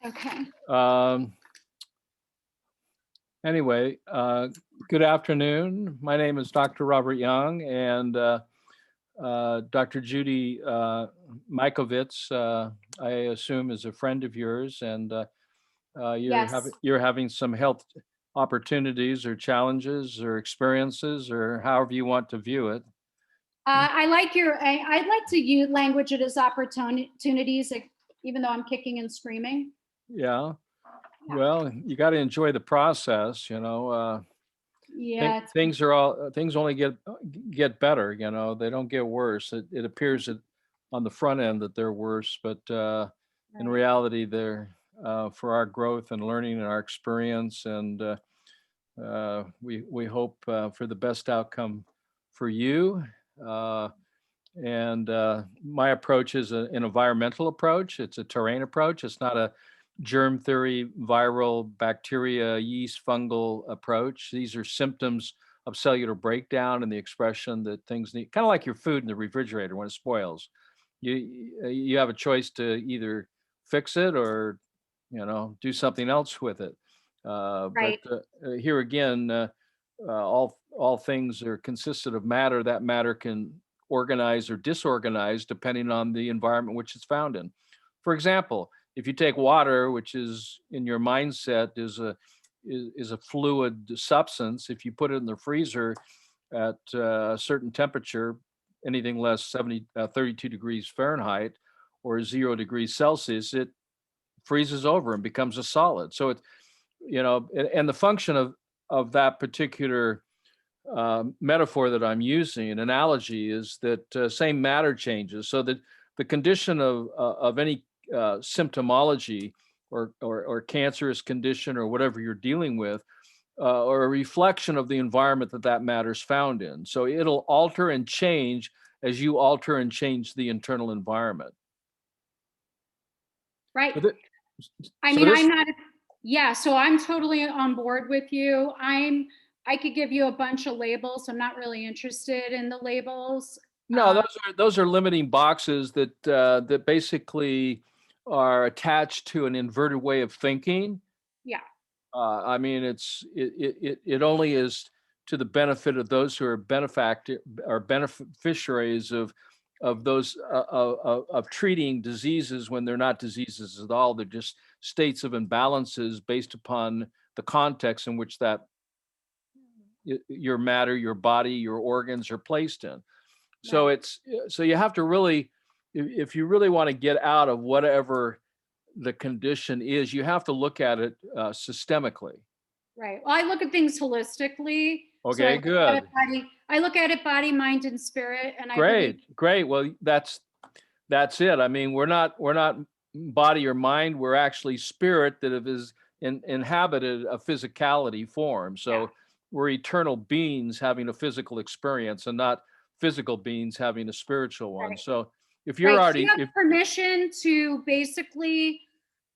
Okay. Um, anyway, good afternoon. My name is Dr. Robert Young, and Dr. Judy Mikovits, I assume, is a friend of yours, and Yes. you're having some health opportunities or challenges or experiences or however you want to view it. I'd like to use language it as opportunities, like, even though I'm kicking and screaming. Yeah. Yeah. Well, you got to enjoy the process, you know. Yeah. Things only get better, you know. They don't get worse. It appears that on the front end that they're worse, but in Right. reality, they're for our growth and learning and our experience, and we hope for the best outcome for you. Uh, and My approach is an environmental approach. It's a terrain approach. It's not a germ theory, viral, bacteria, yeast, fungal approach. These are symptoms of cellular breakdown and the expression that things need, kind of like your food in the refrigerator when it spoils. You have a choice to either fix it or, do something else with it. But Right. Here again, all things are consisted of matter. That matter can organize or disorganize depending on the environment which it's found in. For example, if you take water, which is in your mindset is a fluid substance, if you put it in the freezer at a certain temperature, anything less 32 degrees Fahrenheit or 0 degrees Celsius, it freezes over and becomes a solid. So and the function of that particular metaphor that I'm using, an analogy, is that same matter changes, so that the condition of any symptomology or cancerous condition or whatever you're dealing with, or a reflection of the environment that matter's found in. So it'll alter and change as you alter and change the internal environment. Right. So, th- I so mean, this I'm not, yeah, so I'm totally on board with you. I could give you a bunch of labels. I'm not really interested in the labels. No, those are limiting boxes that basically are attached to an inverted way of thinking. Yeah. I mean, it only is to the benefit of those who are benefactor or beneficiaries of those of treating diseases when they're not diseases at all. They're just states of imbalances based upon the context in which your matter, your body, your organs are placed in. So Right. so you have to really, if you really want to get out of whatever the condition is, you have to look at it systemically. Right. Well, I look at things holistically. So Okay, good. I look at it body, mind, and spirit. And I believe, Great. Well, that's it. I mean, we're not body or mind. We're actually spirit that is inhabited a physicality form. yeah, So we're eternal beings having a physical experience, and not physical beings having a spiritual one. right. So if you're Right. So you already have if permission to basically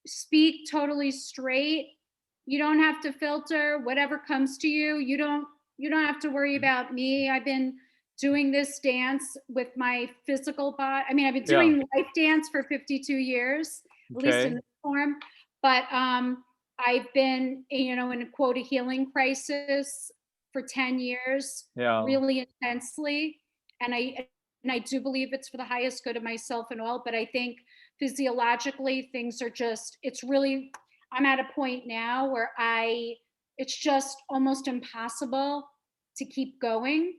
speak totally straight. You don't have to filter whatever comes to you. You don't have to worry about me. I've been doing this dance with my physical body. I mean, I've been Yeah. doing life dance for 52 years, at least in Okay. this form. But I've been, in a quote, a healing crisis for 10 years, Yeah. really intensely. And I do believe it's for the highest good of myself and all, but I think physiologically things are just, it's really, I'm at a point now where it's just almost impossible to keep going.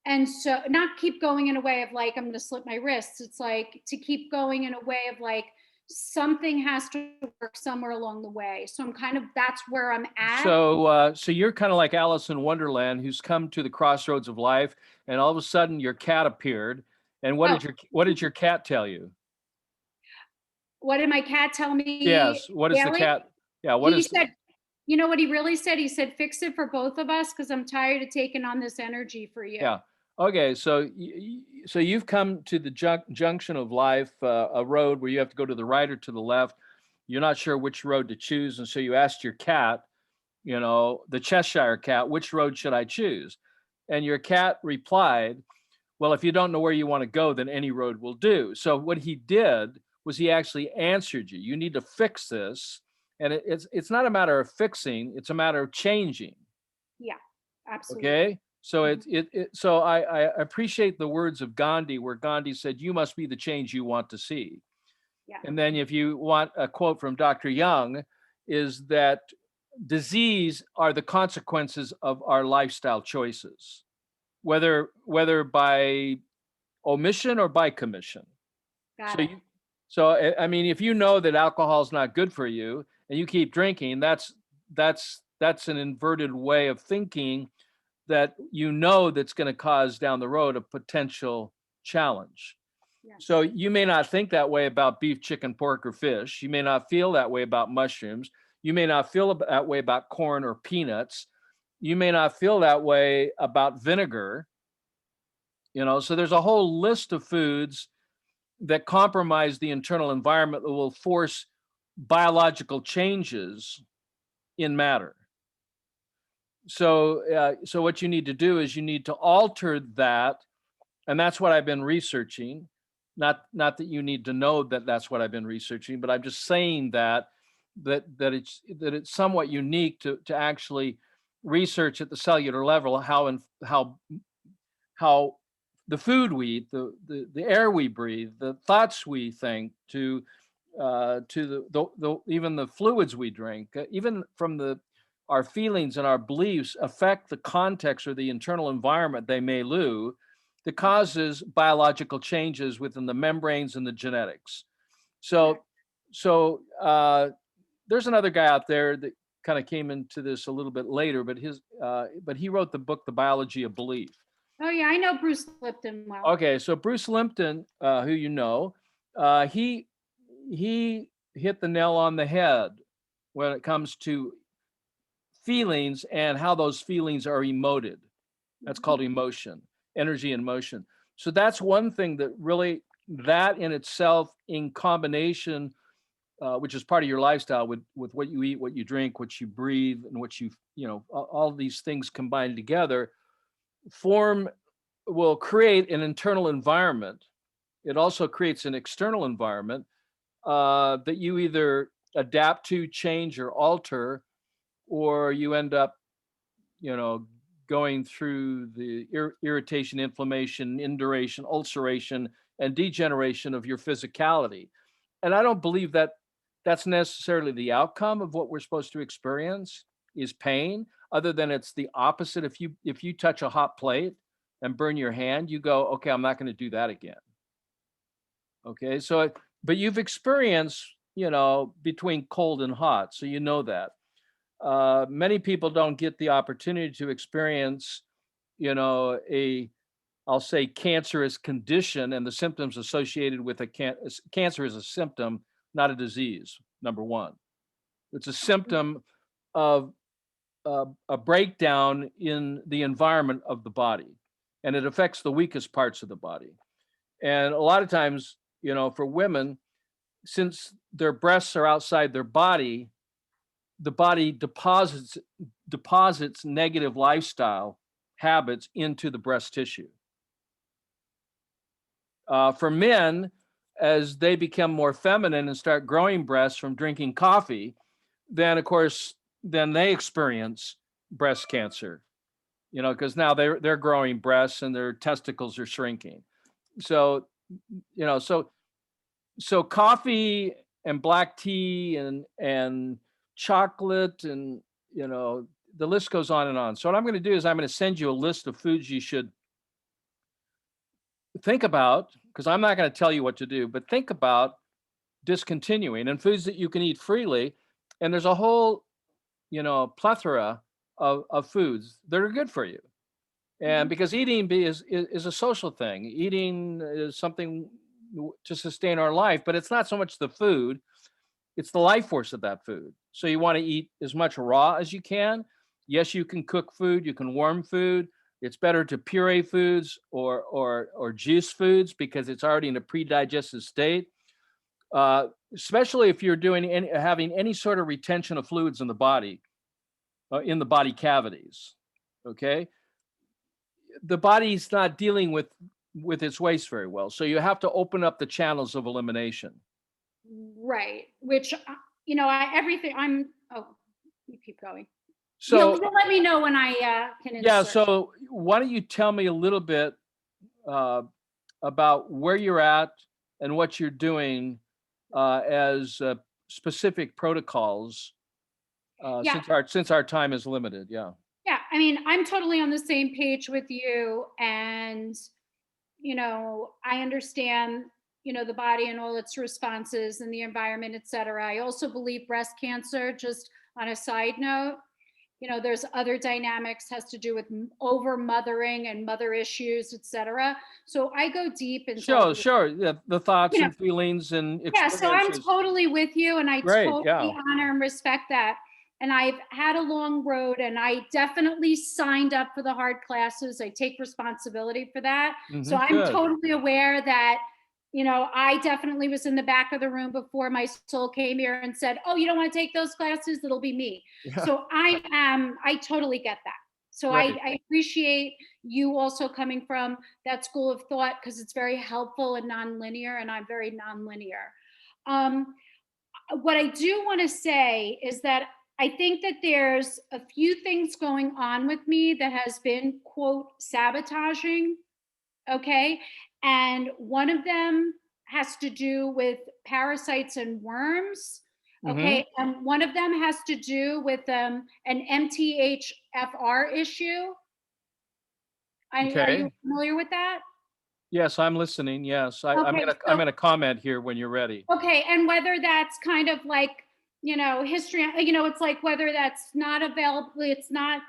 And so, not keep going in a way of like I'm going to slip my wrists, it's like to keep going in a way of like something has to work somewhere along the way. So I'm kind of, that's where I'm at. So you're kind of like Alice in Wonderland, who's come to the crossroads of life, and all of a sudden your cat appeared. And Oh, what did your cat tell you? what did my cat tell me Yes. What is the daily? cat? Yeah. What He is? said, you know what he really said? He said, fix it for both of us because I'm tired of taking on this energy for you. Yeah. Okay. So you've come to the junction of life, a road where you have to go to the right or to the left. You're not sure which road to choose, and so you asked your cat, the Cheshire cat, which road should I choose? And your cat replied, well, if you don't know where you want to go, then any road will do. So what he did was he actually answered you. You need to fix this. And it's not a matter of fixing, it's a matter of changing. Yeah, absolutely. Okay. So Mhm. so I appreciate the words of Gandhi, where Gandhi said, "You must be the change you want to see." Yeah, And then if you want a quote from Dr. Young, is that disease are the consequences of our lifestyle choices, whether by omission or by commission. got So it. you I mean, if you know that alcohol is not good for you and you keep drinking, that's an inverted way of thinking that you know that's going to cause down the road a potential challenge. Yes. So you may not think that way about beef, chicken, pork, or fish. You may not feel that way about mushrooms. You may not feel that way about corn or peanuts. You may not feel that way about vinegar. So there's a whole list of foods that compromise the internal environment that will force biological changes in matter. So what you need to do is you need to alter that, and that's what I've been researching. Not that you need to know that that's what I've been researching, but I'm just saying that it's somewhat unique to actually research at the cellular level how the food we eat, the air we breathe, the thoughts we think, to the even the fluids we drink, even from our feelings and our beliefs affect the context or the internal environment they may lose that causes biological changes within the membranes and the genetics. Okay. So there's another guy out there that kind of came into this a little bit later, but he wrote the book The Biology of Belief. Oh yeah, I know Bruce Lipton well. Okay, so Bruce Limpton, who you know, he hit the nail on the head when it comes to feelings and how those feelings are emoted. That's Mhm. called emotion, energy and motion. So that's one thing that really, that in itself, in combination, which is part of your lifestyle with what you eat, what you drink, what you breathe, and all these things combined together form will create an internal environment. It also creates an external environment that you either adapt to, change, or alter, or you end up, you know, going through the irritation, inflammation, induration, ulceration, and degeneration of your physicality. And I don't believe that that's necessarily the outcome of what we're supposed to experience is pain, other than it's the opposite. If you touch a hot plate and burn your hand, you go, okay, I'm not going to do that again. Okay, but you've experienced, between cold and hot, so you know that. Many people don't get the opportunity to experience, I'll say, cancerous condition and the symptoms associated with cancer is a symptom, not a disease. Number one, it's a symptom of a breakdown in the environment of the body, and it affects the weakest parts of the body. And a lot of times, for women, since their breasts are outside their body, the body deposits negative lifestyle habits into the breast tissue. For men, as they become more feminine and start growing breasts from drinking coffee, then of course, then they experience breast cancer. Because now they're growing breasts and their testicles are shrinking. So, you know, so so coffee and black tea and chocolate and the list goes on and on. So what I'm going to do is I'm going to send you a list of foods you should think about, because I'm not going to tell you what to do, but think about discontinuing, and foods that you can eat freely. And there's a whole plethora of foods that are good for you. And Mhm. because eating is a social thing. Eating is something to sustain our life, but it's not so much the food, it's the life force of that food. So you want to eat as much raw as you can. Yes, you can cook food, you can warm food. It's better to puree foods or juice foods because it's already in a pre-digested state. Especially if you're having any sort of retention of fluids in the body cavities. Okay, the body's not dealing with its waste very well, so you have to open up the channels of elimination. right. Which, everything oh, you keep going. So You'll let me know when I can yeah, insert. so why don't you tell me a little bit uh, about where you're at and what you're doing as specific protocols Yeah, since our time is limited. Yeah. yeah. I mean, I'm totally on the same page with you, and I understand, the body and all its responses and the environment, et cetera. I also believe breast cancer, just on a side note, there's other dynamics, has to do with over mothering and mother issues, et cetera. So I go deep into all Sure, of this, sure. Yeah, the thoughts you know, and feelings and yeah, so I'm experiences. totally with you, and I Great. totally Yeah. honor and respect that. And I've had a long road, and I definitely signed up for the hard classes. I take responsibility for that. So I'm Good. totally aware that, I definitely was in the back of the room before my soul came here and said, "Oh, you don't want to take those classes? It'll be me." Yeah. So I totally get that. So Great. I appreciate you also coming from that school of thought, because it's very helpful and nonlinear, and I'm very nonlinear. Um, what I do want to say is that I think that there's a few things going on with me that has been, quote, sabotaging. Okay. And one of them has to do with parasites and worms. Hmm. Okay. And one of them has to do with an MTHFR issue. Are you Okay. familiar with that? Yes, I'm listening. Yes, Okay. I'm So gonna comment here when you're ready. okay, and whether that's kind of like, history, it's like whether that's not available, it's not,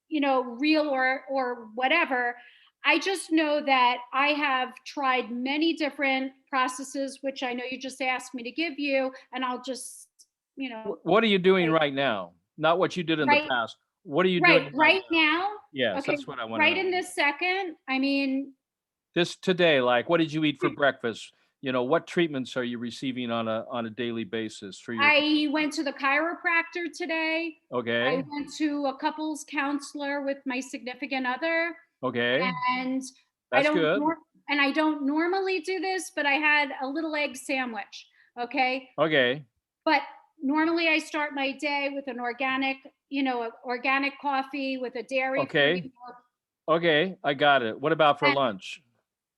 real or whatever. I just know that I have tried many different processes, which I know you just asked me to give you, and I'll just, you know, What are you doing say right now? Not what you did in the right, past. What are you right, doing right right now? now. Yes, Okay, that's what I want to right know. in this second. I mean, This today, like, what did you eat for breakfast? What treatments are you receiving on a daily basis for your? I went to the chiropractor today. I Okay. went to a couples counselor with my significant other, Okay. and I That's don't good. nor- and I don't normally do this, but I had a little egg sandwich. Okay, Okay. but normally I start my day with an organic coffee with a dairy-free Okay. milk. Okay. I got it. What about for And lunch?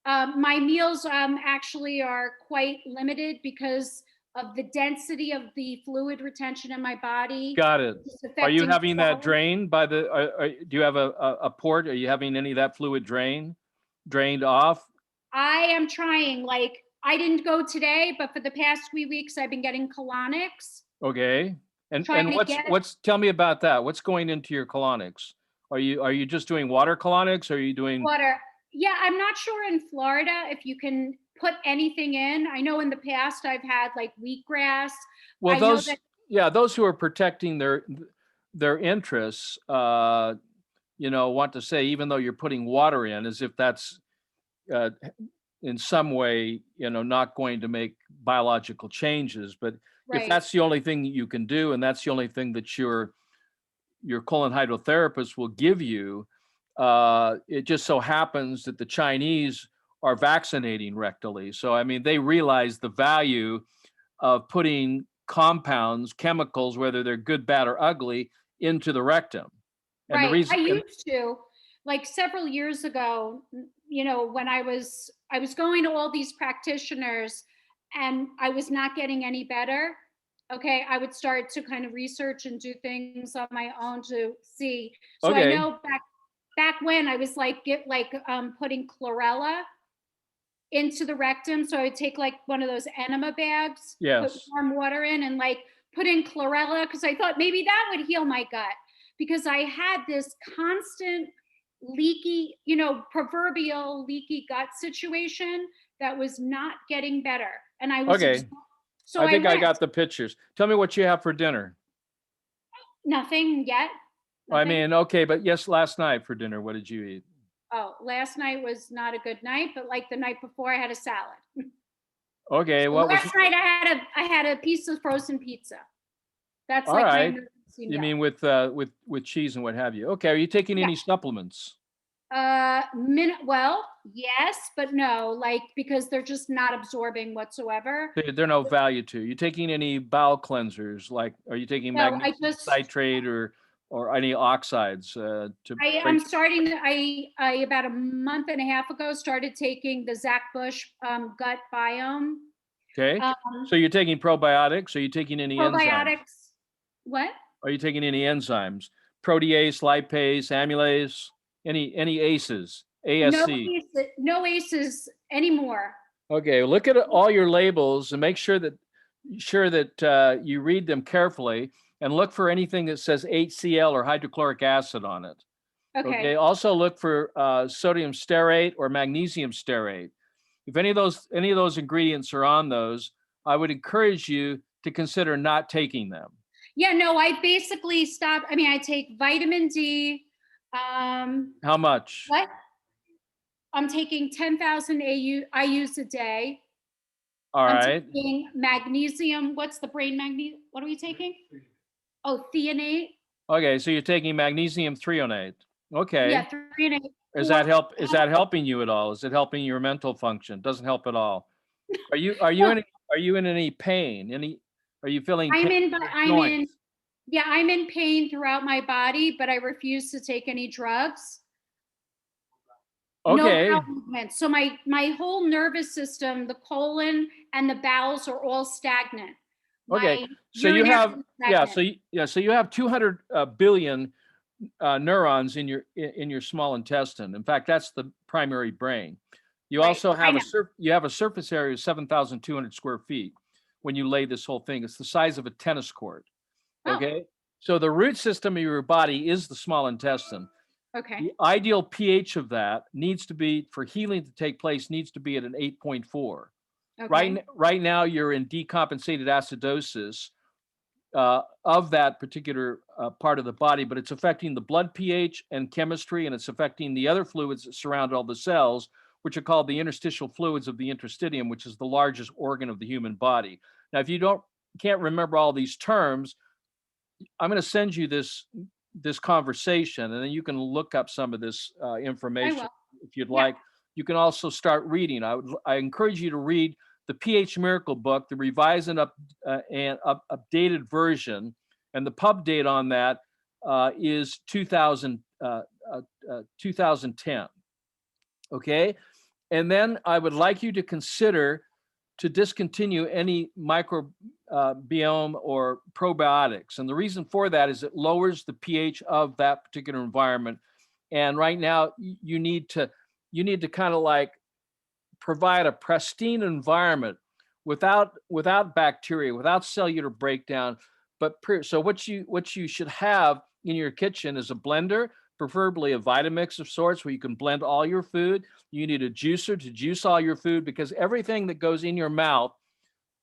my meals actually are quite limited because of the density of the fluid retention in my body, Got it. which is Are you affecting having that swallowing. drained by the, do you have a port? Are you having any of that fluid drained off? I am trying. Like, I didn't go today, but for the past 3 weeks, I've been getting colonics, Okay. trying And to get what's tell me about that. What's going into your colonics? Are you just doing water colonics? Or are you doing water. Yeah, I'm not sure in Florida if you can put anything in. I know in the past I've had like wheatgrass. well I know that, those yeah, those who are protecting their interests want to say even though you're putting water in as if that's uh, in some way, not going to make biological changes. But if right, that's the only thing that you can do, and that's the only thing that your colon hydrotherapist will give you, it just so happens that the Chinese are vaccinating rectally. So I mean, they realize the value of putting compounds, chemicals, whether they're good, bad, or ugly, into the rectum. And the right. I reason, and used to, like several years ago, when I was going to all these practitioners and I was not getting any better. Okay, I would start to kind of research and do things on my own to see. So I okay, know back when I was like putting chlorella into the rectum. So I would take like one of those enema bags, put yes, warm water in, and like put in chlorella, because I thought maybe that would heal my gut, because I had this constant leaky, proverbial leaky gut situation that was not getting better. And I was okay. exhausted. So I I think I went. got the pictures. Tell me what you have for dinner. Nothing yet. I Nothing. mean, okay, but yes, last night for dinner, what did you eat? Oh, last night was not a good night, but like the night before, I had a salad. Okay, So what was last night I had a piece of frozen pizza. That's all like my right? emergency You meal. mean with cheese and what have you? Okay, are you taking Yeah. any supplements? Well, yes, but no, like, because they're just not absorbing whatsoever. They're no value to you. You taking any bowel cleansers? Like, are you taking No, I magnesium just, citrate or any oxides to I'm break? starting, I about a month and a half ago started taking the Zach Bush gut biome. Okay. Um, So you're taking probiotics. Are you taking any enzymes? Probiotics. What? Are you taking any enzymes? Protease, lipase, amylase, any ACEs, No ASC? no ACEs anymore. Okay, look at all your labels and make sure that you read them carefully and look for anything that says HCl or hydrochloric acid on it. Okay. Okay. Also look for sodium stearate or magnesium stearate. If any of those ingredients are on those, I would encourage you to consider not taking them. Yeah, no, I basically stopped. I mean, I take vitamin D. How much? What? I'm taking 10,000 IUs a day. All I'm right. taking magnesium. What's the brain magnesium? What are we taking? Oh, threonate. Okay, so you're taking magnesium threonate. Okay. Yeah, threonate. Is that helping you at all? Is it helping your mental function? Doesn't help at all. Well, Are you in any pain? Are you feeling I'm pain in, in but your I'm in. joints? Yeah, I'm in pain throughout my body, but I refuse to take any drugs. No Okay. bowel movement. So my whole nervous system, the colon and the bowels are all stagnant. Okay. My So you urinary have is yeah, stagnant. so you have 200 billion neurons in your small intestine. In fact, that's the primary brain. You Right. also I have know. you have a surface area of 7,200 square feet when you lay this whole thing. It's the size of a tennis court. Oh, Okay. So the root system of your body is the small intestine. okay. The ideal pH of that needs to be, for healing to take place, needs to be at an 8.4. Okay. Right now, you're in decompensated acidosis of that particular part of the body, but it's affecting the blood pH and chemistry, and it's affecting the other fluids that surround all the cells, which are called the interstitial fluids of the interstitium, which is the largest organ of the human body. Now, if you can't remember all these terms, I'm going to send you this conversation, and then you can look up some of this I information will. if you'd Yeah. like. You can also start reading. I encourage you to read the pH Miracle book, the revised and updated version, and the pub date on that is 2010. Okay, and then I would like you to consider to discontinue any microbiome or probiotics. And the reason for that is it lowers the pH of that particular environment. And right now you need to kind of like provide a pristine environment without bacteria, without cellular breakdown. So what you should have in your kitchen is a blender, preferably a Vitamix of sorts, where you can blend all your food. You need a juicer to juice all your food, because everything that goes in your mouth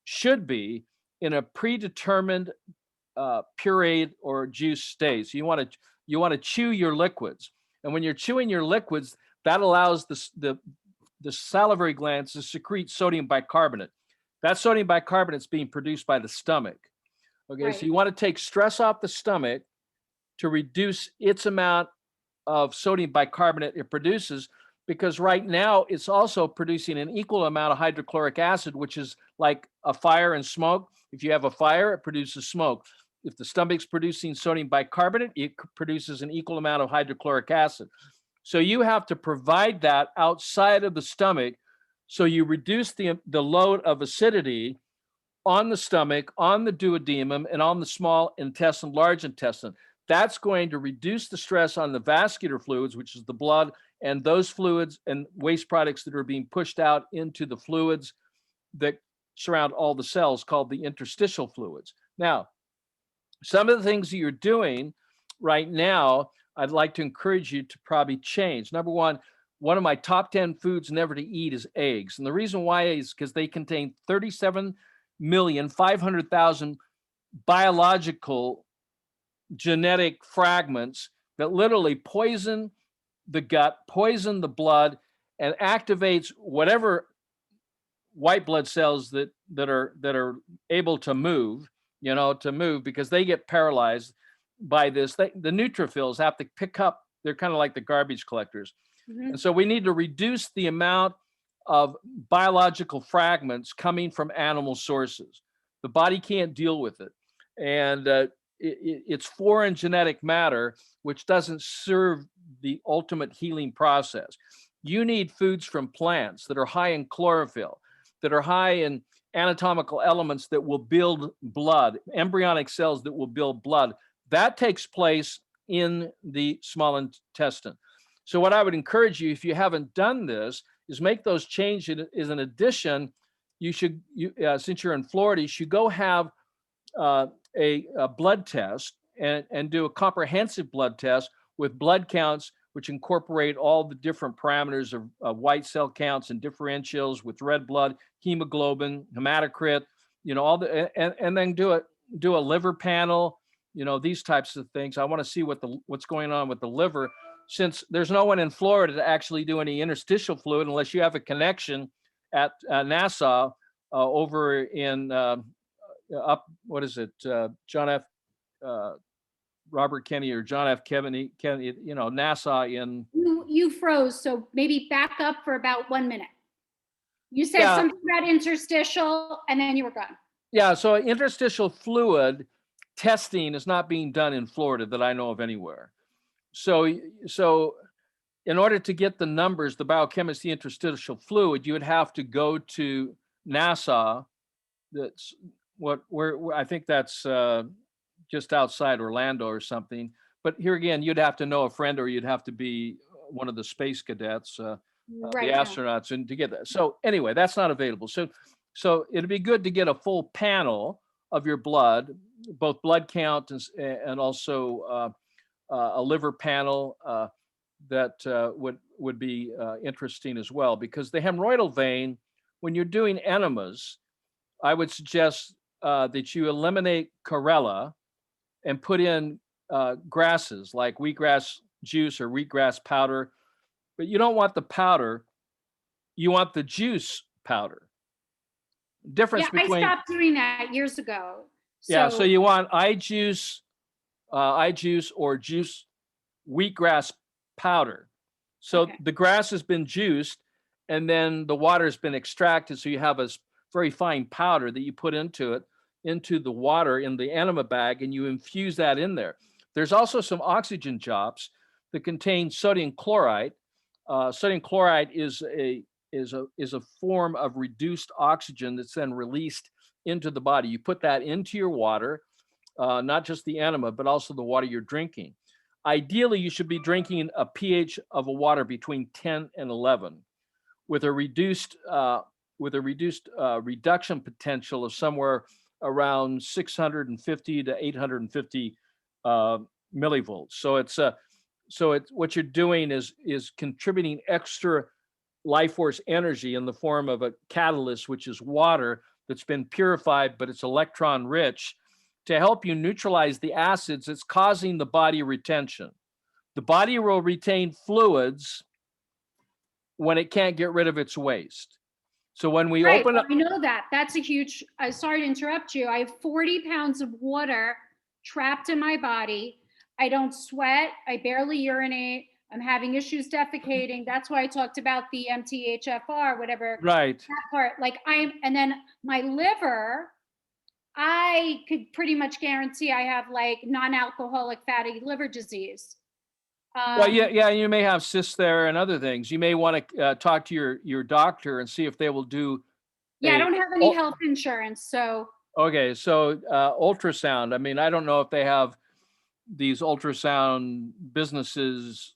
should be in a predetermined pureed or juice state. So you want to chew your liquids, and when you're chewing your liquids, that allows the salivary glands to secrete sodium bicarbonate. That sodium bicarbonate is being produced by the stomach. Okay, so Right. you want to take stress off the stomach to reduce its amount of sodium bicarbonate it produces, because right now it's also producing an equal amount of hydrochloric acid, which is like a fire and smoke. If you have a fire, it produces smoke. If the stomach's producing sodium bicarbonate, it produces an equal amount of hydrochloric acid. So you have to provide that outside of the stomach, so you reduce the load of acidity on the stomach, on the duodenum, and on the small intestine, large intestine. That's going to reduce the stress on the vascular fluids, which is the blood, and those fluids and waste products that are being pushed out into the fluids that surround all the cells, called the interstitial fluids. Now, some of the things that you're doing right now, I'd like to encourage you to probably change. Number one of my top 10 foods never to eat is eggs. And the reason why is because they contain 37,500,000 biological genetic fragments that literally poison the gut, poison the blood, and activates whatever white blood cells that are able to move, because they get paralyzed by this. The neutrophils have to pick up. They're kind of like the garbage collectors. Mhm. And so we need to reduce the amount of biological fragments coming from animal sources. The body can't deal with it. And it's foreign genetic matter, which doesn't serve the ultimate healing process. You need foods from plants that are high in chlorophyll, that are high in anatomical elements that will build blood, embryonic cells that will build blood. That takes place in the small intestine. So, what I would encourage you, if you haven't done this, is make those changes. Is in addition, you should, since you're in Florida, you should go have uh, a blood test and do a comprehensive blood test with blood counts, which incorporate all the different parameters of white cell counts and differentials with red blood, hemoglobin, hematocrit, all the, and then do a liver panel, these types of things. I want to see what's going on with the liver, since there's no one in Florida to actually do any interstitial fluid unless you have a connection at NASA over in up, what is it, John F. Uh, Robert Kennedy or John F. Kennedy, NASA in. You froze, so maybe back up for about 1 minute. You said Yeah. something about interstitial, and then you were gone. Yeah, so interstitial fluid testing is not being done in Florida that I know of anywhere. So in order to get the numbers, the biochemistry interstitial fluid, you would have to go to NASA. That's where I think that's just outside Orlando or something. But here again, you'd have to know a friend, or you'd have to be one of the space cadets, Right. the astronauts, and to get that. So anyway, that's not available. So it'd be good to get a full panel of your blood, both blood count and also a liver panel that would be interesting as well, because the hemorrhoidal vein, when you're doing enemas, I would suggest that you eliminate chlorella and put in grasses like wheatgrass juice or wheatgrass powder. But you don't want the powder, you want the juice powder. Difference Yeah, between. I stopped doing that years ago. So you want iJuice or juice wheatgrass powder. So Okay. the grass has been juiced, and then the water has been extracted. So you have a very fine powder that you put into the water in the enema bag, and you infuse that in there. There's also some oxygen drops that contain sodium chloride. Sodium chloride is a form of reduced oxygen that's then released into the body. You put that into your water, not just the enema, but also the water you're drinking. Ideally, you should be drinking a pH of a water between 10 and 11, with a reduced reduction potential of somewhere around 650 to 850 millivolts. So it's what you're doing is contributing extra life force energy in the form of a catalyst, which is water that's been purified, but it's electron rich, to help you neutralize the acids that's causing the body retention. The body will retain fluids when it can't get rid of its waste. So when we open up. I know that. That's a huge, sorry to interrupt you. I have 40 pounds of water trapped in my body. I don't sweat. I barely urinate. I'm having issues defecating. That's why I talked about the MTHFR, whatever. Right. That part, and then my liver, I could pretty much guarantee I have like non-alcoholic fatty liver disease. Well, yeah, you may have cysts there and other things. You may want to talk to your doctor and see if they will do. I don't have any health insurance, so. Okay, so ultrasound. I mean, I don't know if they have these ultrasound businesses.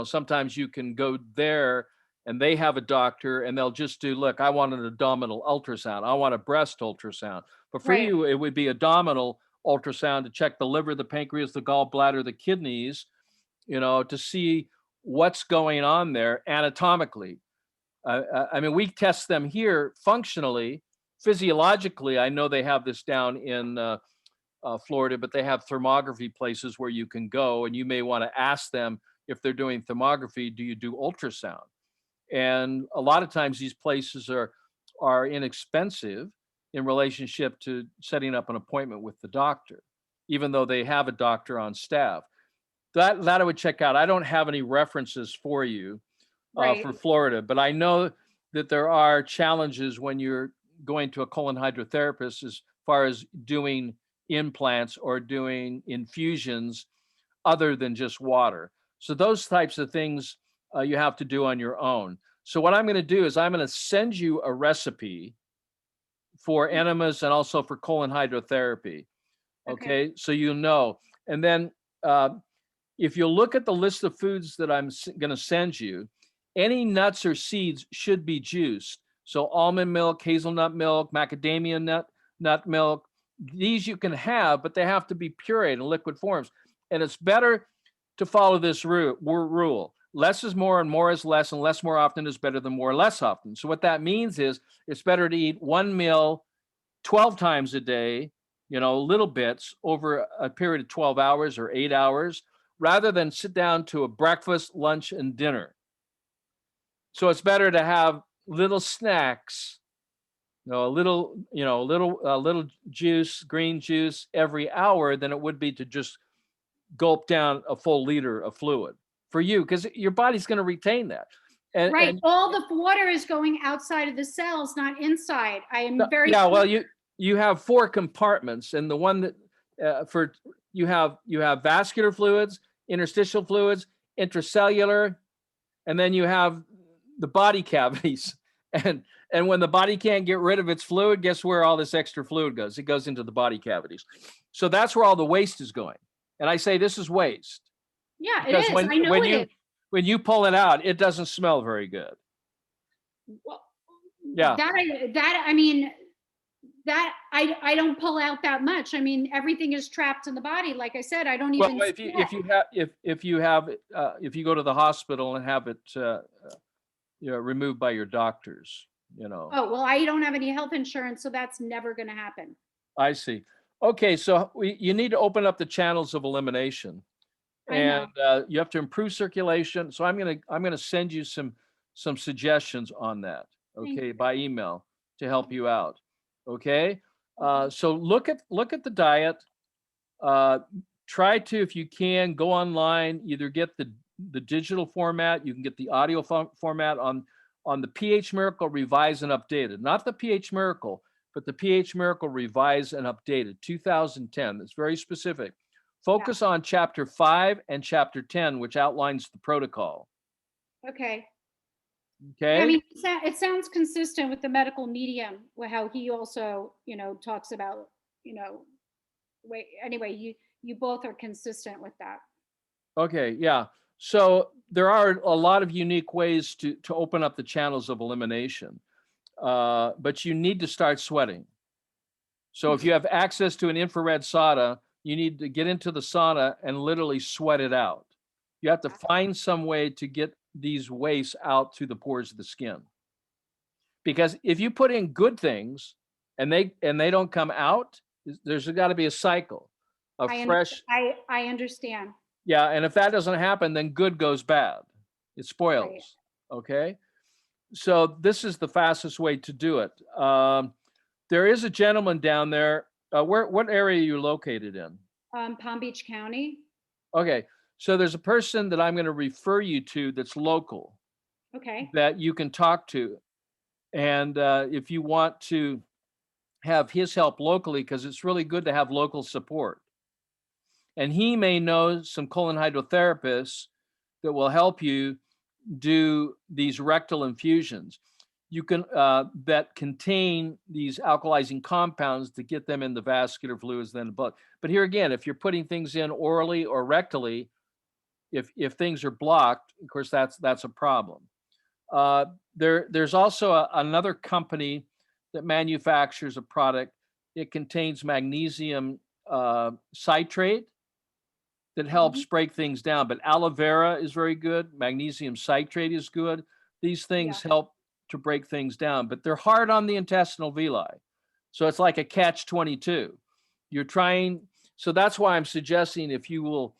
Sometimes you can go there and they have a doctor and they'll just do, look, I want an abdominal ultrasound. I want a breast ultrasound. But for you, it would be abdominal ultrasound to check the liver, the pancreas, the gallbladder, the kidneys, to see what's going on there anatomically. I mean, we test them here functionally, physiologically. I know they have this down in Florida, but they have thermography places where you can go, and you may want to ask them, if they're doing thermography, do you do ultrasound? And a lot of times these places are inexpensive in relationship to setting up an appointment with the doctor, even though they have a doctor on staff. That I would check out. I don't have any references for you, Right. for Florida. But I know that there are challenges when you're going to a colon hydrotherapist as far as doing implants or doing infusions other than just water. So those types of things you have to do on your own. So what I'm going to do is I'm going to send you a recipe for enemas and also for colon hydrotherapy. Okay. Okay, so you know. And then uh, if you look at the list of foods that I'm going to send you, any nuts or seeds should be juiced. So almond milk, hazelnut milk, macadamia nut milk. These you can have, but they have to be pureed in liquid forms. And it's better to follow this rule. Less is more and more is less, and less more often is better than more less often. So what that means is it's better to eat one meal 12 times a day, little bits over a period of 12 hours or 8 hours, rather than sit down to a breakfast, lunch, and dinner. So it's better to have little snacks, a little juice, green juice every hour than it would be to just gulp down a full liter of fluid for you, because your body's going to retain that. Right. And All the water is going outside of the cells, not inside. I am very yeah, well, you have four compartments, and the one that for you have vascular fluids, interstitial fluids, intracellular, and then you have the body cavities. And when the body can't get rid of its fluid, guess where all this extra fluid goes? It goes into the body cavities. So that's where all the waste is going. And I say this is waste Yeah, it because is. I know it is. when you pull it out, it doesn't smell very good. Well, Yeah. I mean, that I don't pull out that much. I mean, everything is trapped in the body. Like I said, I don't Well, even. if you go to the hospital and have it removed by your doctors, Oh, well, I don't have any health insurance, so that's never going to happen. I see. Okay, so you need to open up the channels of elimination, I know. and you have to improve circulation. So I'm gonna send you some suggestions on that. Thank Okay, you. by email to help you out. Okay, so look at the diet. Uh, Try to, if you can, go online. Either get the digital format. You can get the audio format on the pH Miracle Revised and Updated, not the pH Miracle, but the pH Miracle Revised and Updated 2010. It's very specific. Focus on chapter 5 and chapter 10, which outlines the protocol. Okay. Okay. Yeah, I mean, it sounds consistent with the medical medium, how he also, talks about, wait, anyway, you both are consistent with that. Okay. Yeah. So there are a lot of unique ways to open up the channels of elimination, but you need to start sweating. So if you have access to an infrared sauna, you need to get into the sauna and literally sweat it out. You have to find some way to get these wastes out through the pores of the skin. Because if you put in good things and they don't come out, there's got to be a cycle of fresh. I understand. Yeah, and if that doesn't happen, then good goes bad. It spoils. Right. Okay. So this is the fastest way to do it. There is a gentleman down there. What area are you located in? Palm Beach County. Okay. So there's a person that I'm going to refer you to that's local Okay. that you can talk to. And if you want to have his help locally, because it's really good to have local support. And he may know some colon hydrotherapists that will help you do these rectal infusions. You can that contain these alkalizing compounds to get them in the vascular fluids, then the blood. But here again, if you're putting things in orally or rectally, if things are blocked, of course that's a problem. There's also another company that manufactures a product. It contains magnesium citrate that helps break things down. But aloe vera is very good. Magnesium citrate is good. These things help to break things down, but they're hard on the intestinal villi. So it's like a catch-22. You're trying, so that's why I'm suggesting if you will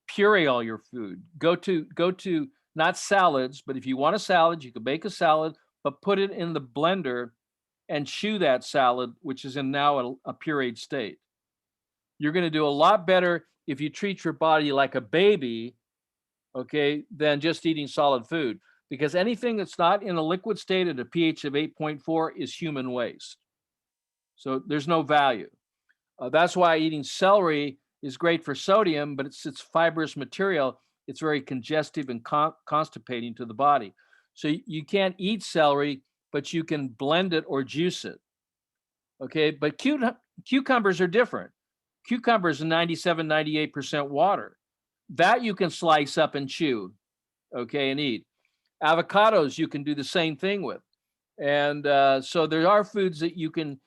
puree all your food, go to not salads, but if you want a salad, you can make a salad, but put it in the blender and chew that salad, which is in now a pureed state. You're going to do a lot better if you treat your body like a baby, okay, than just eating solid food. because anything that's not in a liquid state at a pH of 8.4 is human waste. So there's no value. That's why eating celery is great for sodium, but it's fibrous material. It's very congestive and constipating to the body. So you can't eat celery, but you can blend it or juice it. Okay, but cucumbers are different. Cucumbers are 97, 98% water. That you can slice up and chew, okay, and eat. Avocados you can do the same thing with. And so there are foods that you can,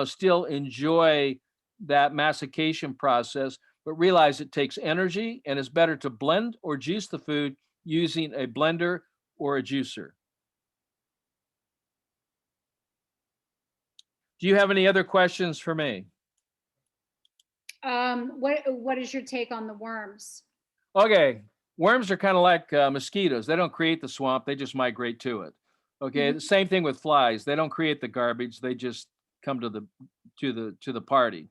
still enjoy that mastication process, but realize it takes energy, and it's better to blend or juice the food using a blender or a juicer. Do you have any other questions for me? What is your take on the worms? Okay, worms are kind of like mosquitoes. They don't create the swamp; they just migrate to it. Okay, Mhm. the same thing with flies. They don't create the garbage; they just come to the party.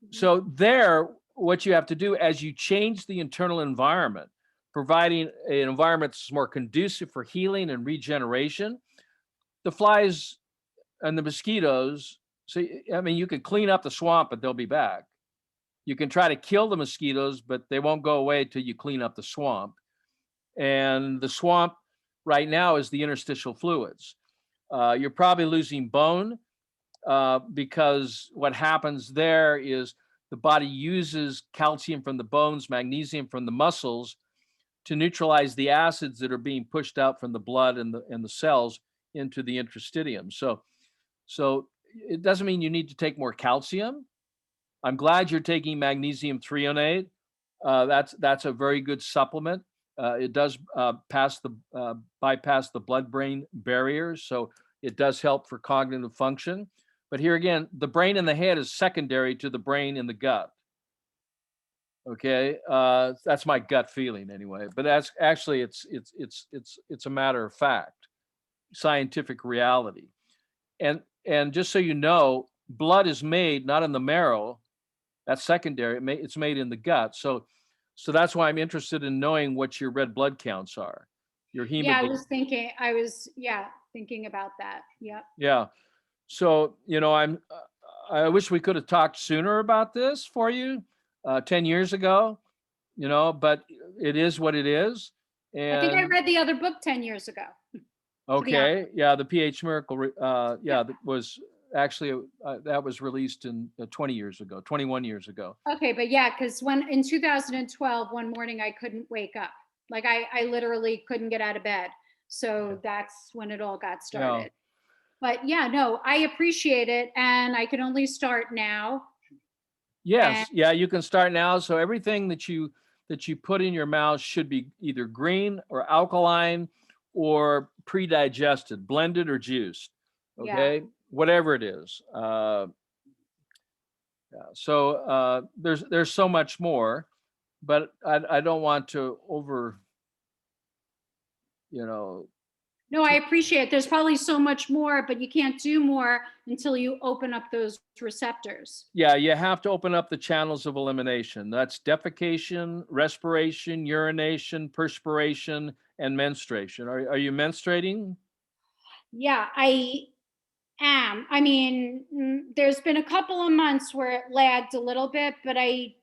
Mhm. So there, what you have to do as you change the internal environment, providing an environment that's more conducive for healing and regeneration, the flies and the mosquitoes. So I mean, you could clean up the swamp, but they'll be back. You can try to kill the mosquitoes, but they won't go away till you clean up the swamp. And the swamp right now is the interstitial fluids. You're probably losing bone because what happens there is the body uses calcium from the bones, magnesium from the muscles to neutralize the acids that are being pushed out from the blood and the cells into the interstitium. So it doesn't mean you need to take more calcium. I'm glad you're taking magnesium threonate. That's a very good supplement. It does bypass the blood-brain barriers, so it does help for cognitive function. But here again, the brain in the head is secondary to the brain in the gut. Okay, that's my gut feeling anyway. But that's actually it's a matter of fact, scientific reality. And just so you know, blood is made not in the marrow. That's secondary. It's made in the gut. So that's why I'm interested in knowing what your red blood counts are. Your Yeah, hemoglobin. thinking about that. Yep. Yeah. So, I wish we could have talked sooner about this for you 10 years ago, but it is what it is. I think I And read the other book 10 years ago, to be honest. okay, yeah, the pH Miracle, Yeah. that was actually, that was released in 20 years ago, 21 years ago. Okay, but yeah, because when in 2012, one morning I couldn't wake up. Like I literally couldn't get out of bed. So that's when it all got Yeah. started. But yeah, no, I appreciate it. And I can only start now. And Yes, yeah, you can start now. So everything that you put in your mouth should be either green or alkaline or pre-digested, blended or juiced. yeah. Okay, whatever it is. Yeah. So there's so much more, but I don't want to over, you know. No, I appreciate it. There's probably so much more, but you can't do more until you open up those receptors. Yeah, you have to open up the channels of elimination. That's defecation, respiration, urination, perspiration, and menstruation. Are you menstruating? Yeah, I am. I mean, there's been a couple of months where it lagged a little bit, but I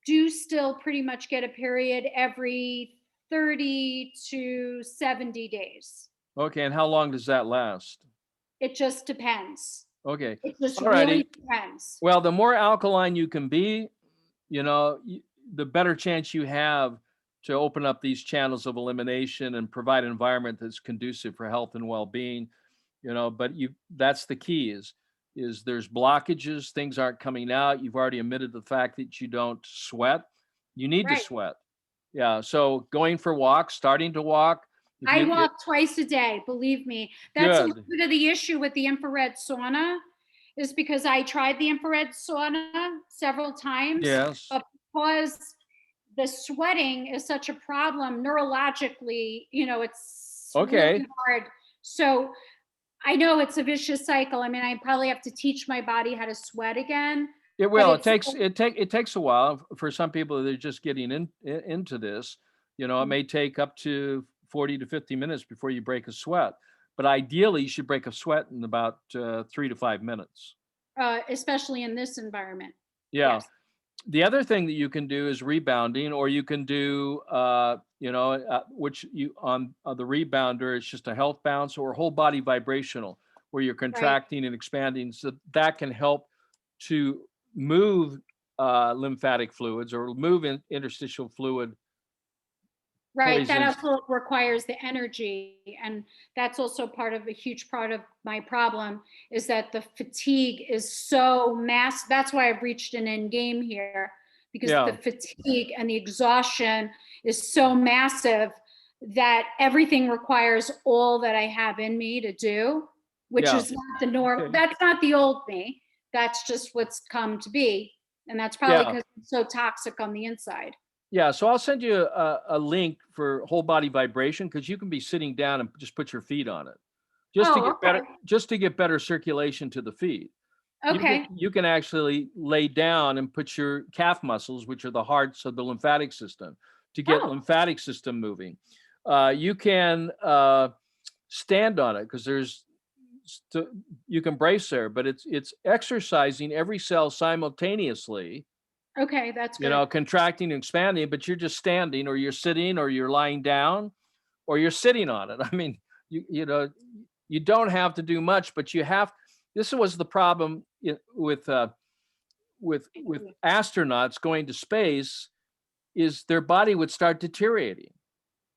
do still pretty much get a period every 30 to 70 days. Okay, and how long does that last? It just depends. Okay, It just all really righty. depends. Well, the more alkaline you can be, you know, the better chance you have to open up these channels of elimination and provide an environment that's conducive for health and well-being. But that's the key is there's blockages, things aren't coming out. You've already admitted the fact that you don't sweat. You need to Right. sweat. Yeah. So going for walks, starting to walk. If I you walk twice a day, believe me. That's a little good. bit of the issue with the infrared sauna, is because I tried the infrared sauna several times, Yes. but because the sweating is such a problem neurologically, it's really Okay. hard. So I know it's a vicious cycle. I mean, I probably have to teach my body how to sweat again, It but will. It takes a while for some people that are just getting into this. It may take up to 40 to 50 minutes before you break a sweat. But ideally, you should break a sweat in about 3 to 5 minutes. Especially in this environment. Yeah. Yes. The other thing that you can do is rebounding, or you can do, which you on the rebounder, it's just a health bounce or whole body vibrational, where you're Right. contracting and expanding. So that can help to move lymphatic fluids or move interstitial fluid Right. That poisons. also requires the energy. And that's also a huge part of my problem is that the fatigue is so massive. That's why I've reached an end game here, because the Yeah, fatigue and the exhaustion is so massive that everything requires all that I have in me to do, which yeah, is not the norm. okay, That's not the old me. That's just what's come to be. And that's probably yeah. because it's so toxic on the inside. Yeah, so I'll send you a link for whole body vibration because you can be sitting down and just put your feet on it, Oh, okay. just to get better circulation to the feet. Okay. You can actually lay down and put your calf muscles, which are the hearts of the lymphatic system, to get Oh, lymphatic system moving. You can stand on it because you can brace there, but it's exercising every cell simultaneously, okay, that's good. contracting and expanding, but you're just standing or you're sitting or you're lying down or you're sitting on it. I mean, you don't have to do much, but you have. This was the problem with astronauts going to space is their body would start deteriorating.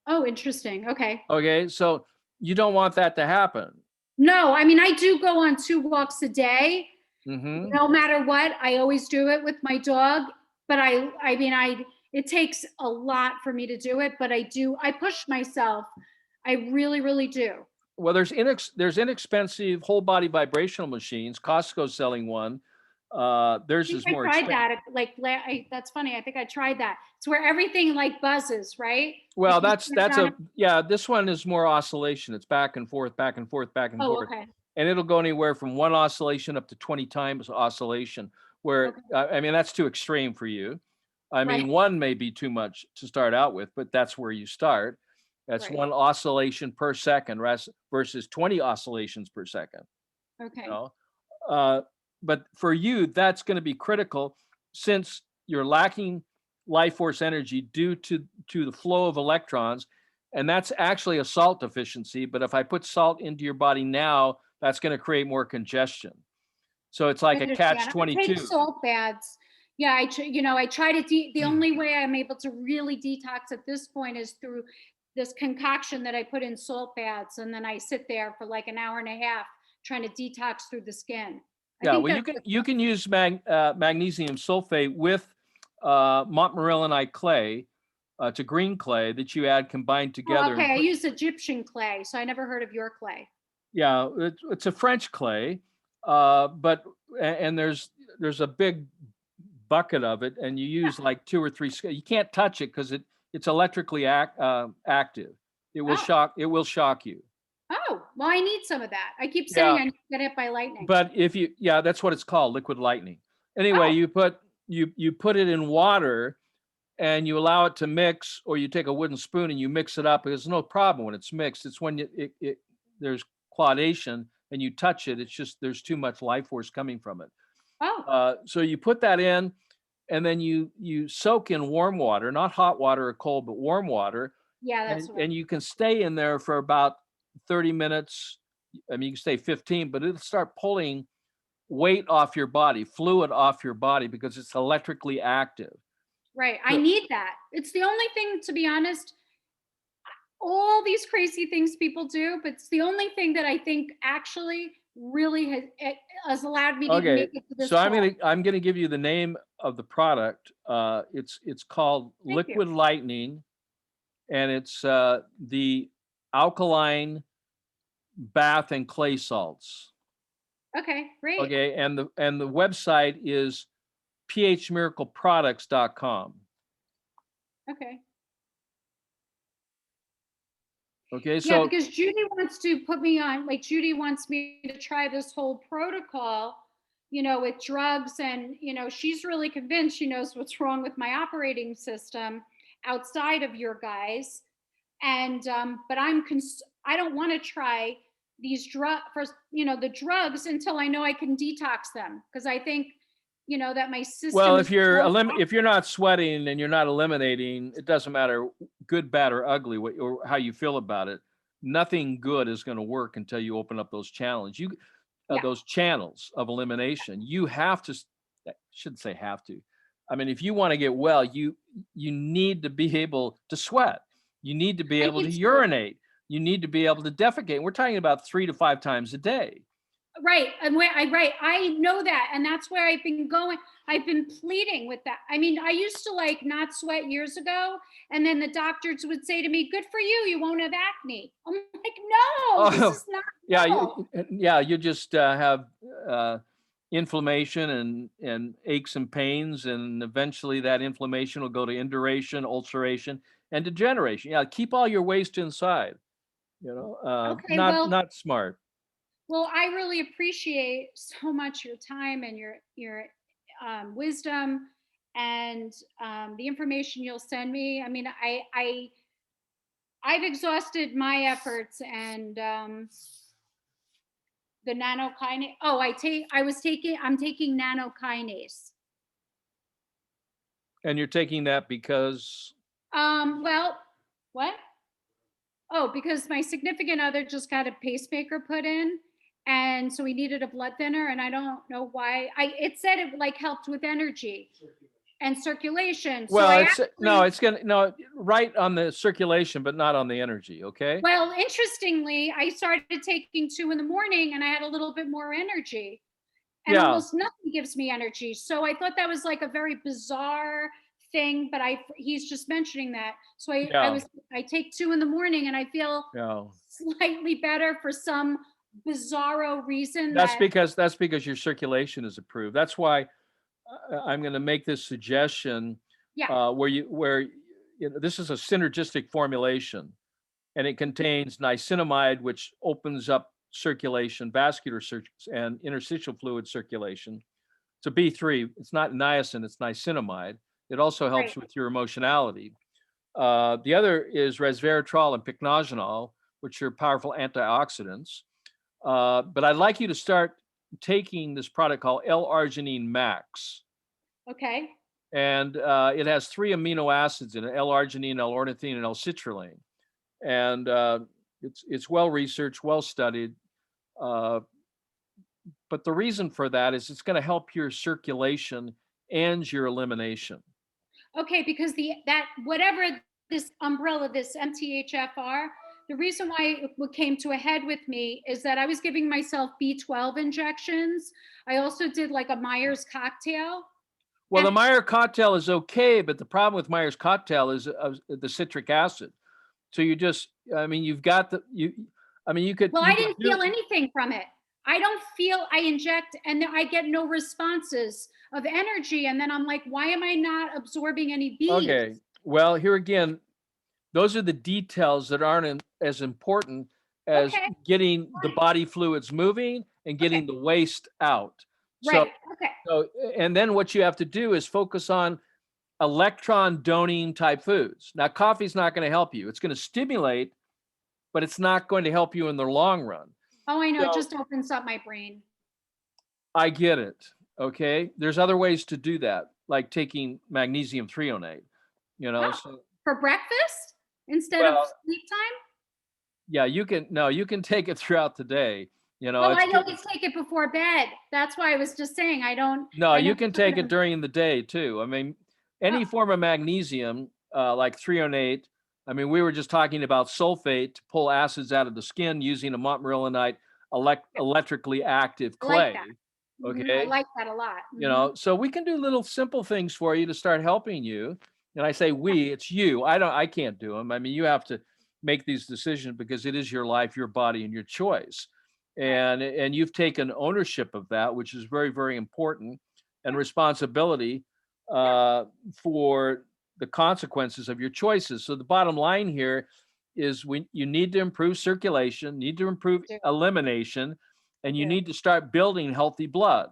Oh, interesting. Okay. Okay, so you don't want that to happen. No, I mean, I do go on 2 walks a day, Hmm. no matter what. I always do it with my dog, but I mean, it takes a lot for me to do it, but I push myself. I really, really do. Well, there's inexpensive whole body vibrational machines. Costco's selling one. I Theirs think is I more tried expensive. that. Like, that's funny. I think I tried that. It's where everything like buzzes, right? Well, Like you that's stand that's on a it. yeah. This one is more oscillation. It's back and forth, back and forth, back and Oh, forth, okay. and it'll go anywhere from one oscillation up to 20 times oscillation. Where Okay. I mean, that's too extreme for you. I mean, Right. one may be too much to start out with, but that's where you start. That's Right. one oscillation per second versus 20 oscillations per second. You Okay. know, uh, but for you, that's going to be critical since you're lacking life force energy due to the flow of electrons, and that's actually a salt deficiency. But if I put salt into your body now, that's going to create more congestion. So it's I like a catch understand. I take 22. salt baths. Yeah, I try to the only way I'm able to really detox at this point is through this concoction that I put in salt baths, and then I sit there for like an hour and a half trying to detox through the skin. I Yeah, think well, that's you can use magnesium sulfate with montmorillonite clay. It's a green clay that you add combined oh, together okay. and I put. use Egyptian clay, so I never heard of your clay. Yeah, it's a French clay, but and there's a big bucket of it, and you Yeah. use like two or three. You can't touch it because it's electrically active. Oh, It will shock you. oh. Well, I need some of that. I keep saying Yeah, I need to get hit by lightning. but if you yeah, that's what it's called, liquid lightning. Anyway, Oh, you put it in water and you allow it to mix, or you take a wooden spoon and you mix it up. There's no problem when it's mixed. It's when there's claudation and you touch it. It's just there's too much life force coming from it. oh. So you put that in, and then you soak in warm water, not hot water or cold, but warm water, Yeah, that's what. and you can stay in there for about 30 minutes. I mean, you can stay 15, but it'll start pulling weight off your body, fluid off your body because it's electrically active. Right. I So, need that. It's the only thing, to be honest, all these crazy things people do, but it's the only thing that I think actually really has allowed me to even okay, make it to so this point. I'm gonna give you the name of the product. It's called Thank you. Liquid Lightning, and it's the alkaline bath and clay salts. Okay, great. Okay, and the website is phmiracleproducts.com. Okay. Okay, Yeah, so because Judy wants to put me on, like, Judy wants me to try this whole protocol, with drugs. And, she's really convinced she knows what's wrong with my operating system outside of your guys. And but I don't want to try these the drugs until I know I can detox them, because I think that my Well, system is if you're not sweating and you're not eliminating, it doesn't matter good, bad, or ugly, or how you feel about it. Nothing good is going to work until you open up yeah. those channels of elimination. You have to. I shouldn't say have to. I mean, if you want to get well, you need to be able to sweat. You need to be I able to need to. urinate. You need to be able to defecate. We're talking about 3 to 5 times a day. Right. And I know that. And that's where I've been going. I've been pleading with that. I mean, I used to like not sweat years ago. And then the doctors would say to me, good for you. You won't have acne. I'm like, no, this Oh, is not yeah, normal. you just have inflammation and aches and pains, and eventually that inflammation will go to induration, ulceration, and degeneration. Yeah, keep all your waste inside. Okay. Not smart. Well, I really appreciate so much your time and your wisdom, and the information you'll send me. I mean, I've exhausted my efforts, and the nanokinase. Oh, I'm taking nanokinase. And you're taking that because, Well, what? Oh, because my significant other just got a pacemaker put in, and so he needed a blood thinner, and I don't know why. It said it like helped with energy and circulation. So well, I it's no, actually, it's gonna no right on the circulation, but not on the energy. Okay. well, interestingly, I started taking 2 in the morning, and I had a little bit more energy, and Yeah, almost nothing gives me energy. So I thought that was like a very bizarre thing, but he's just mentioning that. So yeah, I take 2 in the morning, and I feel yeah. slightly better for some bizarro reason That's that, because your circulation is improved. That's why I'm going to make this suggestion yeah. where this is a synergistic formulation, and it contains niacinamide, which opens up circulation, and interstitial fluid circulation. It's a B3. It's not niacin, it's niacinamide. It also Right. helps with your emotionality. The other is resveratrol and pycnogenol, which are powerful antioxidants. But I'd like you to start taking this product called L-arginine Max. Okay. And it has 3 amino acids in it: L-arginine, L-ornithine, and L-citrulline. And it's well researched, well studied. Uh, but the reason for that is it's going to help your circulation and your elimination. Okay, because that whatever this umbrella, this MTHFR, the reason why it came to a head with me is that I was giving myself B12 injections. I also did like a Myers cocktail. Well, And the Meyer cocktail is okay, but the problem with Meyer's cocktail is the citric acid. So I mean, you well, I you could didn't do. feel anything from it. I don't feel, I inject and I get no responses of energy. And then I'm like, why am I not absorbing any B's? Okay. Well, here again, those are the details that aren't as important as Okay. getting the Fine. body fluids moving and Okay. getting the waste out. So, Right. Okay. so, and then what you have to do is focus on electron donating type foods. Now, coffee's not going to help you. It's going to stimulate, but it's not going to help you in the long run. Oh, I know. It So just opens up my brain. I get it. Okay. There's other ways to do that, like taking magnesium threonate, Oh, so, for breakfast instead of well, sleep time? yeah, you can take it throughout the day. Well, It's I good. always take it before bed. That's why I was just saying No, I know you can take it during the day too. I mean, oh, any form of magnesium, like threonate. I mean, we were just talking about sulfate to pull acids out of the skin using a montmorillonite electrically active I like clay. that. I Okay. like that a lot. So we can do little simple things for you to start helping you. And I say we, it's you. I can't do them. I mean, you have to make these decisions because it is your life, your body, and your choice. Right. And you've taken ownership of that, which is very, very important, and responsibility Yeah. for the consequences of your choices. So the bottom line here is you need to improve circulation, need to improve Yeah. elimination, I and you do. need to start building healthy blood.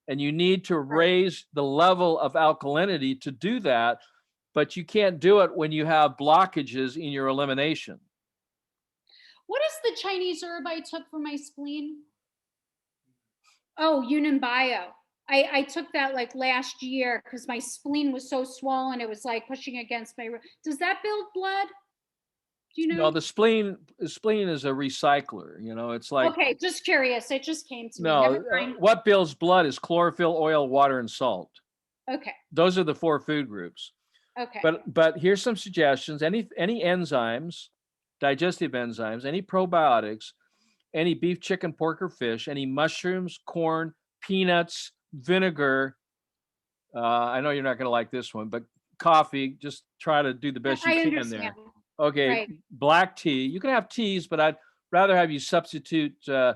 And you need to Right. raise the level of alkalinity to do that. but you can't do it when you have blockages in your elimination. What is the Chinese herb I took for my spleen? Oh, Yunnan Bio. I took that like last year because my spleen was so swollen. It was like pushing against my. Does that build blood? Do you know? No, the spleen is a recycler. It's like, Okay, just curious. It just came to me. no, Never mind. what builds blood is chlorophyll, oil, water, and salt. Okay. Those are the 4 food groups. Okay. But here's some suggestions. Any enzymes, digestive enzymes, any probiotics, any beef, chicken, pork, or fish, any mushrooms, corn, peanuts, vinegar. I know you're not going to like this one, but coffee. Just try to do the best you I can understand. there. Okay, Right. black tea. You can have teas, but I'd rather have you substitute a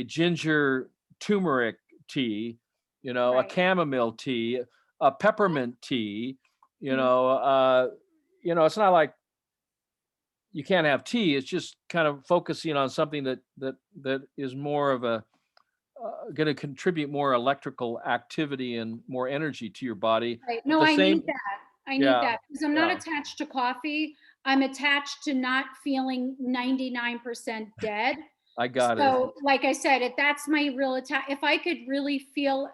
ginger turmeric tea, a Right. chamomile tea, a peppermint tea. Mhm. It's not like you can't have tea. It's just kind of focusing on something that is more of a going to contribute more electrical activity and more energy to your body. Right. At No, the I same, need that. I need yeah, that because I'm not yeah, attached to coffee. I'm attached to not feeling 99% dead. I got it. So, like I said, if that's my real attack, if I could really feel,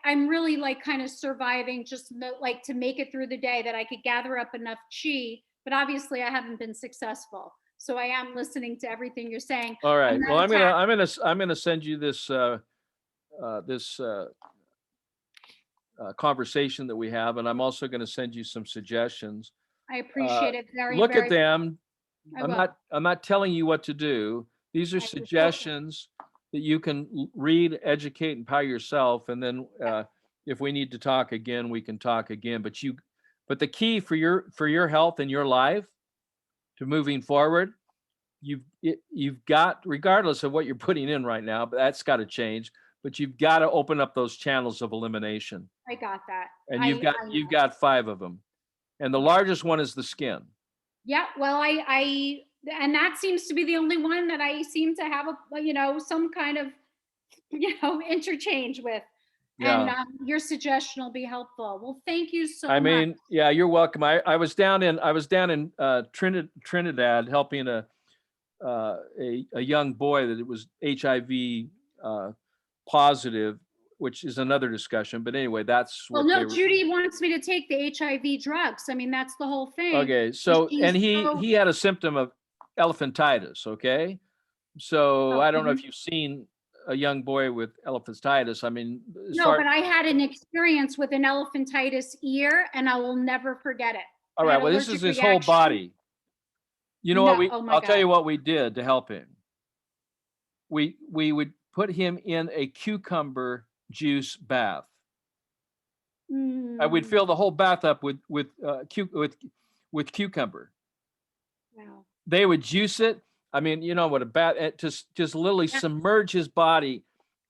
I'm really like kind of surviving, just like to make it through the day, that I could gather up enough chi. But obviously, I haven't been successful. So I am listening to everything you're saying. All I'm right. Well, not attacked. I'm gonna send you this this conversation that we have, and I'm also going to send you some suggestions. I Uh, appreciate it very, Look at very. them. I will. I'm not telling you what to do. These are I will focus. suggestions that you can read, educate, and empower yourself. And then if we need to talk again, we can talk again. But the key for your health and your life to moving forward, you've got, regardless of what you're putting in right now, but that's got to change. But you've got to open up those channels of elimination, I got that. and I you've know. got 5 of them, and the largest one is the skin. Yeah, well, and that seems to be the only one that I seem to have some kind of, interchange with. And Yeah. your suggestion will be helpful. Well, thank you so I much. mean, yeah, you're welcome. I was down in Trinidad helping a young boy that it was HIV positive, which is another discussion. But anyway, that's Well, what they no, were. Judy wants me to take the HIV drugs. I mean, that's the whole thing. Okay, so She's and he had a symptom of elephantitis. Okay, so I don't know mhm. if you've seen a young boy with elephantitis. I mean, as No, far but I had an experience with an elephantitis ear, and I will never forget it. all I right. had Well, this is allergic his whole reaction. body. You know what No, oh my I'll tell God. you what we did to help him. We would put him in a cucumber juice bath. We'd Mm, fill the whole bath up with cucumber. wow. They would juice it. I mean, you know what a bath, just literally Yeah. submerge his body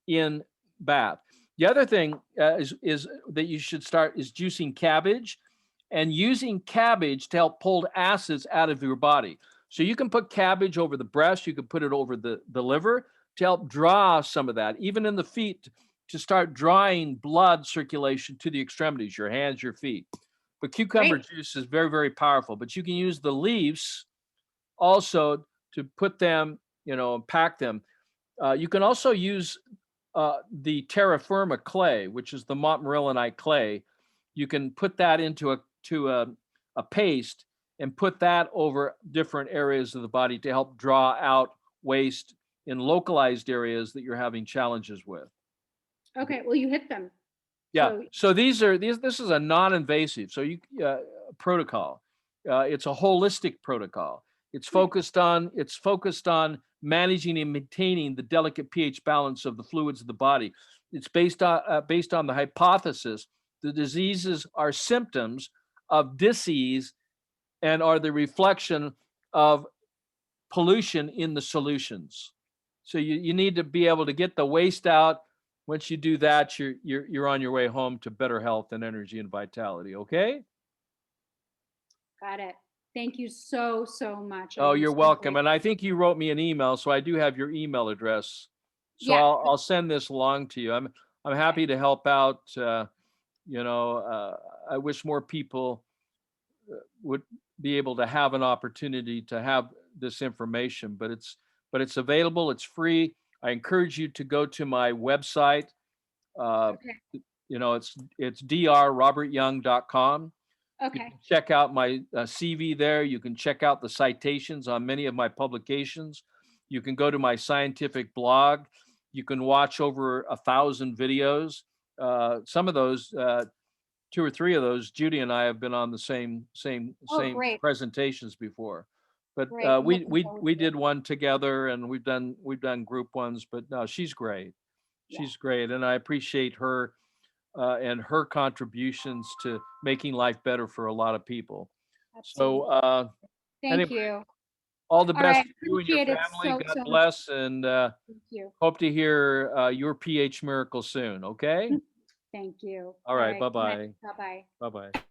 in bath. The other thing is that you should start is juicing cabbage and using cabbage to help pull acids out of your body. So you can put cabbage over the breast, you can put it over the liver to help draw some of that, even in the feet, to start drawing blood circulation to the extremities, your hands, your feet. But cucumber Great. juice is very, very powerful. But you can use the leaves also to put them, pack them. You can also use the terra firma clay, which is the montmorillonite clay. You can put that into a paste and put that over different areas of the body to help draw out waste in localized areas that you're having challenges with. Okay, well, you hit them. Yeah. So So this is a non-invasive. So protocol. It's a holistic protocol. It's focused on managing and maintaining the delicate pH balance of the fluids of the body. It's based on the hypothesis the diseases are symptoms of disease and are the reflection of pollution in the solutions. So you need to be able to get the waste out. Once you do that, you're on your way home to better health and energy and vitality. Okay. got it. Thank you so, so much. I Oh, am you're so welcome. grateful. And I think you wrote me an email, so I do have your email address. So Yeah. I'll send this along to you. I'm happy to help out I wish more people would be able to have an opportunity to have this information, but it's available. It's free. I encourage you to go to my website. Uh, Okay. it's drrobertyoung.com. You Okay. can check out my CV there. You can check out the citations on many of my publications. You can go to my scientific blog. You can watch over 1,000 videos. Some of those, 2 or 3 of those, Judy and I have been on the same Oh, great. presentations before. But Great. I'm we looking we forward we to it. did one together, and we've done group ones. But no, she's great. Yeah, She's great, and I appreciate her and her contributions to making life better for a lot of people. So absolutely. anyway, Thank you. all the All best right. to you and your Appreciate it family. so, God so much. bless, and Thank you. hope to hear your pH miracle soon. Okay. Thank you. All All right. right. Bye Good night. bye. Bye-bye. Bye bye.